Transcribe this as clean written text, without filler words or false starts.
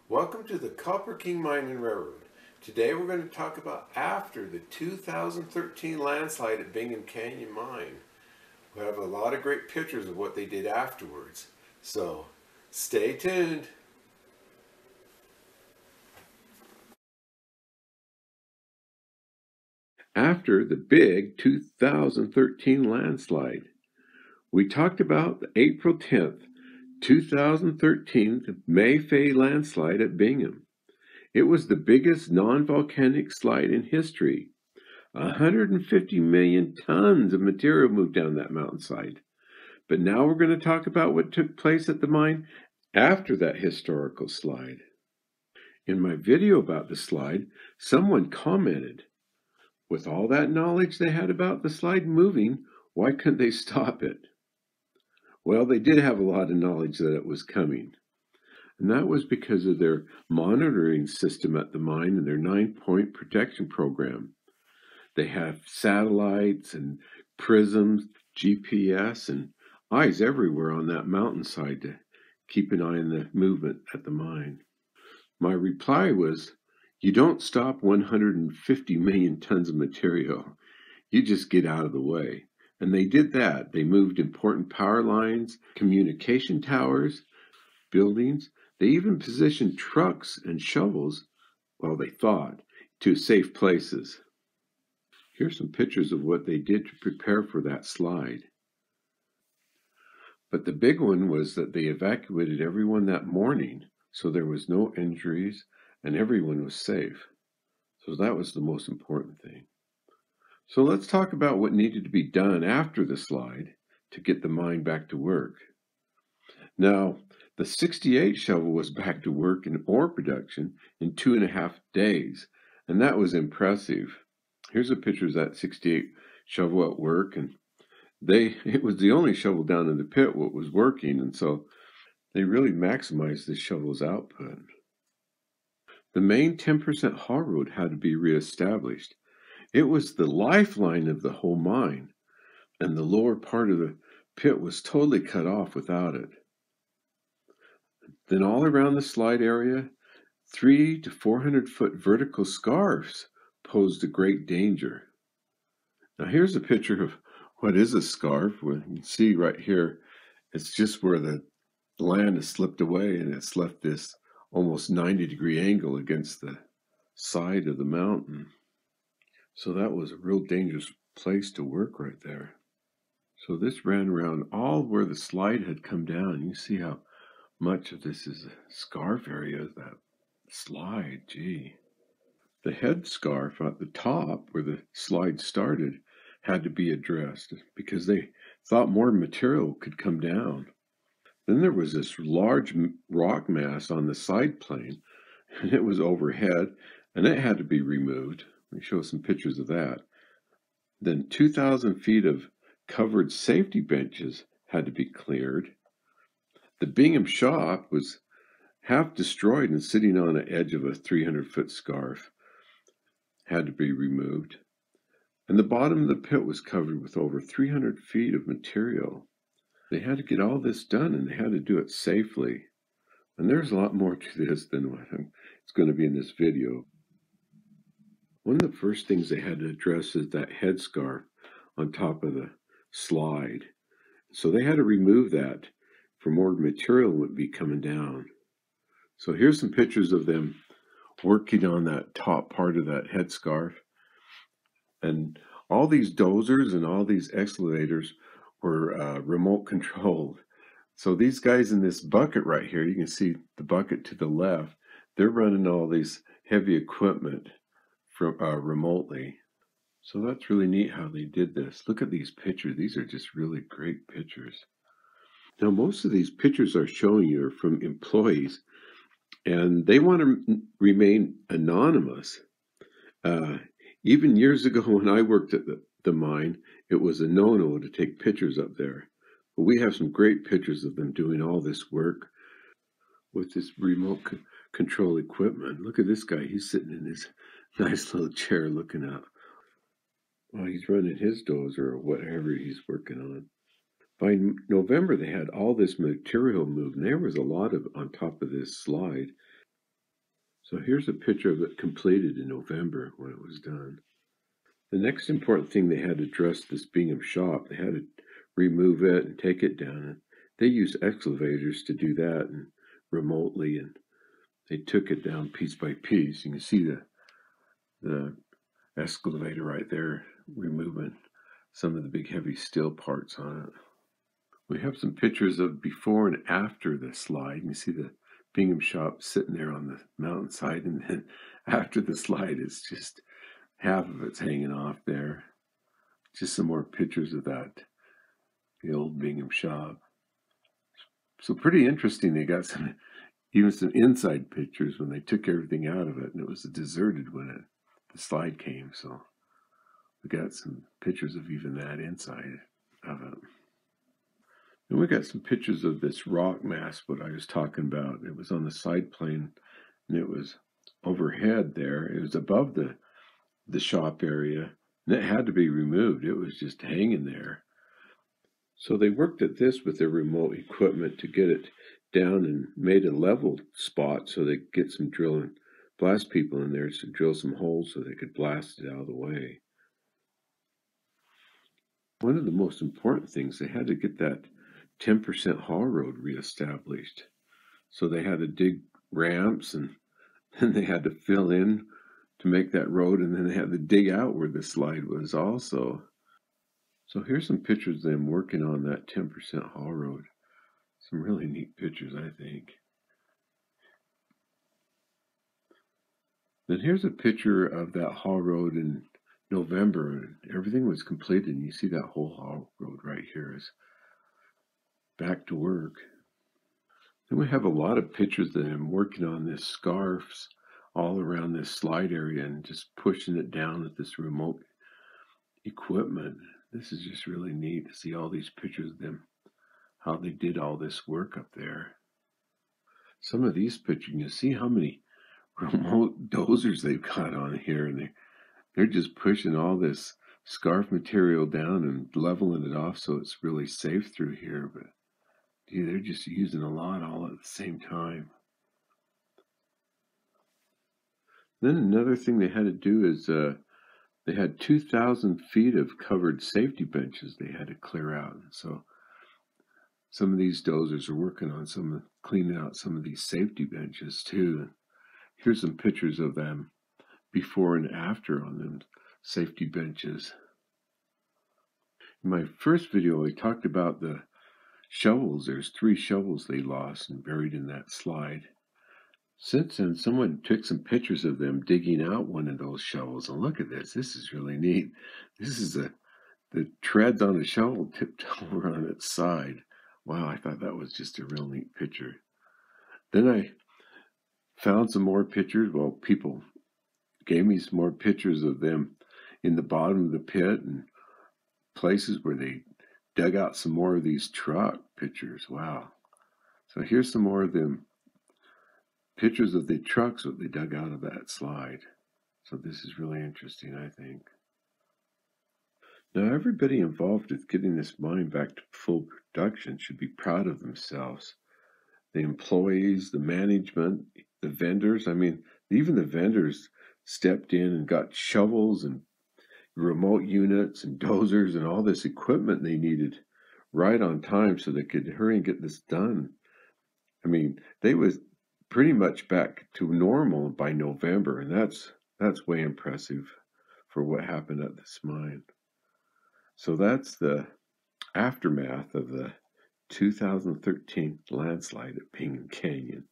Welcome to the Copper King Mine and Railroad. Today we're going to talk about after the 2013 landslide at Bingham Canyon Mine. We have a lot of great pictures of what they did afterwards. So stay tuned. After the big 2013 landslide, we talked about the April 10th, 2013 Mayfay landslide at Bingham. It was the biggest non-volcanic slide in history. 150 million tons of material moved down that mountainside. But now we're going to talk about what took place at the mine after that historical slide. In my video about the slide, someone commented, with all that knowledge they had about the slide moving, why couldn't they stop it? Well, they did have a lot of knowledge that it was coming. And that was because of their monitoring system at the mine and their 9-point protection program. They have satellites and prisms, GPS, and eyes everywhere on that mountainside to keep an eye on the movement at the mine. My reply was, you don't stop 150 million tons of material. You just get out of the way. And they did that. They moved important power lines, communication towers, buildings. They even positioned trucks and shovels, well, they thought, to safe places. Here's some pictures of what they did to prepare for that slide. But the big one was that they evacuated everyone that morning, so there was no injuries and everyone was safe. So that was the most important thing. So let's talk about what needed to be done after the slide to get the mine back to work. Now, the 68 shovel was back to work in ore production in 2.5 days, and that was impressive. Here's a picture of that 68 shovel at work, and it was the only shovel down in the pit what was working, and so they really maximized the shovel's output. The main 10% haul road had to be reestablished. It was the lifeline of the whole mine, and the lower part of the pit was totally cut off without it. Then all around the slide area, 300 to 400 foot vertical scarps posed a great danger. Now here's a picture of what is a scarp. You can see right here, it's just where the land has slipped away and it's left this almost 90-degree angle against the side of the mountain. So that was a real dangerous place to work right there. So this ran around all where the slide had come down. You see how much of this is a scarf area of that slide, gee. The head scarf at the top where the slide started had to be addressed because they thought more material could come down. Then there was this large rock mass on the side plane, and it was overhead, and it had to be removed. Let me show some pictures of that. Then 2,000 feet of covered safety benches had to be cleared. The Bingham shop was half destroyed and sitting on the edge of a 300-foot scarf, had to be removed. And the bottom of the pit was covered with over 300 feet of material. They had to get all this done, and they had to do it safely. And there's a lot more to this than what it's going to be in this video. One of the first things they had to address is that headscarf on top of the slide. So they had to remove that for more material would be coming down. So here's some pictures of them working on that top part of that headscarf. And all these dozers and all these excavators were remote controlled. So these guys in this bucket right here, you can see the bucket to the left, they're running all these heavy equipment from remotely. So that's really neat how they did this. Look at these pictures. These are just really great pictures. Now, most of these pictures are showing you are from employees, and they want to remain anonymous. Even years ago when I worked at the mine, it was a no-no to take pictures up there. But we have some great pictures of them doing all this work with this remote control equipment. Look at this guy. He's sitting in his nice little chair looking out. Well, he's running his dozer or whatever he's working on. By November, they had all this material moved, and there was a lot of on top of this slide. So here's a picture of it completed in November when it was done. The next important thing, they had to address this Bingham shop. They had to remove it and take it down. And they used excavators to do that and remotely, and they took it down piece by piece. You can see the excavator right there removing some of the big heavy steel parts on it. We have some pictures of before and after the slide. You can see the Bingham shop sitting there on the mountainside, and then after the slide, it's just half of it's hanging off there. Just some more pictures of that, the old Bingham shop. So pretty interesting. They got even some inside pictures when they took everything out of it, and it was deserted when the slide came. So we got some pictures of even that inside of it. And we got some pictures of this rock mass, what I was talking about. It was on the side plane, and it was overhead there. It was above the shop area, and it had to be removed. It was just hanging there. So they worked at this with their remote equipment to get it down and made a level spot so they could get some drilling, blast people in there to drill some holes so they could blast it out of the way. One of the most important things, they had to get that 10% haul road reestablished. So they had to dig ramps, and then they had to fill in to make that road, and then they had to dig out where the slide was also. So here's some pictures of them working on that 10% haul road. Some really neat pictures, I think. Then here's a picture of that haul road in November, and everything was completed, and you see that whole haul road right here is back to work. Then we have a lot of pictures of them working on this scarfs all around this slide area and just pushing it down with this remote equipment. This is just really neat to see all these pictures of them, how they did all this work up there. Some of these pictures, you can see how many remote dozers they've got on here, and they're just pushing all this scarf material down and leveling it off so it's really safe through here. But they're just using a lot all at the same time. Then another thing they had to do is they had 2,000 feet of covered safety benches they had to clear out. And so some of these dozers are working on cleaning out some of these safety benches too. And here's some pictures of them before and after on them safety benches. In my first video, I talked about the shovels. There's 3 shovels they lost and buried in that slide. Since then, someone took some pictures of them digging out one of those shovels. And look at this. This is really neat. This is the treads on a shovel tipped over on its side. Wow, I thought that was just a real neat picture. Then I found some more pictures. Well, people gave me some more pictures of them in the bottom of the pit and places where they dug out some more of these truck pictures. Wow. So here's some more of them pictures of the trucks that they dug out of that slide. So this is really interesting, I think. Now, everybody involved with getting this mine back to full production should be proud of themselves. The employees, the management, the vendors. I mean, even the vendors stepped in and got shovels and remote units and dozers and all this equipment they needed right on time so they could hurry and get this done. I mean, they was pretty much back to normal by November, and that's way impressive for what happened at this mine. So that's the aftermath of the 2013 landslide at Bingham Canyon.